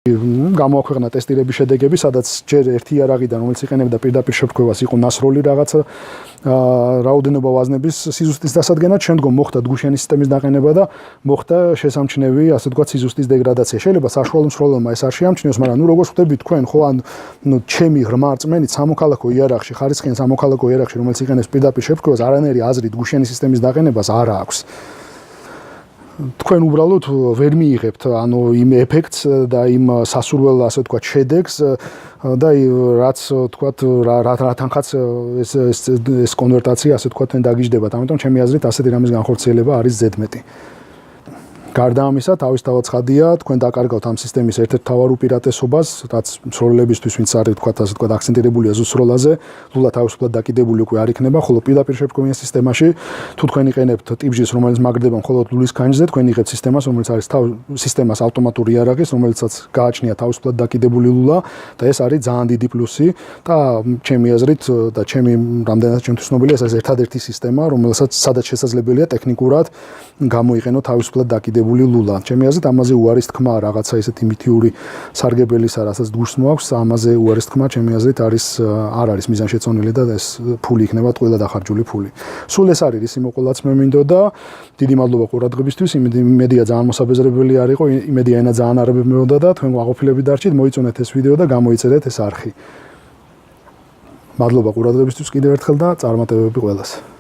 გამოაქვეყნა ტესტირების შედეგები, სადაც ჯერ ერთი იარაღიდან, რომელიც იყენებდა პირდაპირ შეფრქვევას, იყო ნასროლი რაღაცა რაოდენობა ვაზნების სიზუსტის დასადგენად, შემდგომ მოხდა დგუშენის სისტემის დაყენება და მოხდა შესამჩნევი, ასე ვთქვათ, სიზუსტის დეგრადაცია. შეიძლება საშუალო მსროლელმა ეს არ შეამჩნიოს, მაგრამ როგორც ხვდებით თქვენ, ხო, ჩემი ღრმა რწმენით სამოქალაქო იარაღში, ხარისხიან სამოქალაქო იარაღში, რომელიც იყენებს პირდაპირ შეფრქვევას, არანაირი აზრი დგუშენის სისტემის დაყენებას არ აქვს. თქვენ უბრალოდ ვერ მიიღებთ იმ ეფექტს და იმ სასურველ, ასე ვთქვათ, შედეგს და რაც ვთქვათ, რა თანხაც ეს კონვერტაცია, ასე ვთქვათ, დაგიჯდებათ. ამიტომ ჩემი აზრით ასეთი რამის განხორციელება არის ზედმეტი. გარდა ამისა, თავისთავად ცხადია, თქვენ დაკარგავთ ამ სისტემის ერთ-ერთ მთავარ უპირატესობას, რაც მსროლელებისთვის, ვინც არის, ასე ვთქვათ, აქცენტირებულია ზუსროლაზე, ლულა თავისუფლად დაკიდებული უკვე არ იქნება, ხოლო პირდაპირ შეფრქვევიან სისტემაში, თუ თქვენ იყენებთ ტიპჟის, რომელიც მაგრდება მხოლოდ ლულის კანჯზე, თქვენ იღებთ სისტემას, რომელიც არის სისტემას ავტომატური იარაღის, რომელიცაც გააჩნია თავისუფლად დაკიდებული ლულა და ეს არის ძალიან დიდი პლუსი და ჩემი აზრით და ჩემი რამდენადაც ჩემთვის ცნობილია, ეს არის ერთადერთი სისტემა, რომელსაც სადაც შესაძლებელია ტექნიკურად გამოიყენო თავისუფლად დაკიდებული ლულა. ჩემი აზრით, ამაზე უარის თქმა, რაღაცა ისეთი მითიური სარგებელისა, რასაც გულს მოაქვს, ამაზე უარის თქმა, ჩემი აზრით, არ არის მიზანშეწონილი და ეს ფული იქნება ყველა დახარჯული ფული. სულ ეს არის ისი მოყოლაც მე მინდოდა. დიდი მადლობა ყურადღებისთვის. იმედია ძალიან მოსაბეზრებელი არ იყო, იმედია ენა ძალიან არაბები მეოდა და თქვენ გაყოფილებით დარჩით, მოიწონეთ ეს ვიდეო და გამოიწერეთ ეს არხი. მადლობა ყურადღებისთვის კიდევ ერთხელ და წარმატებები ყველას.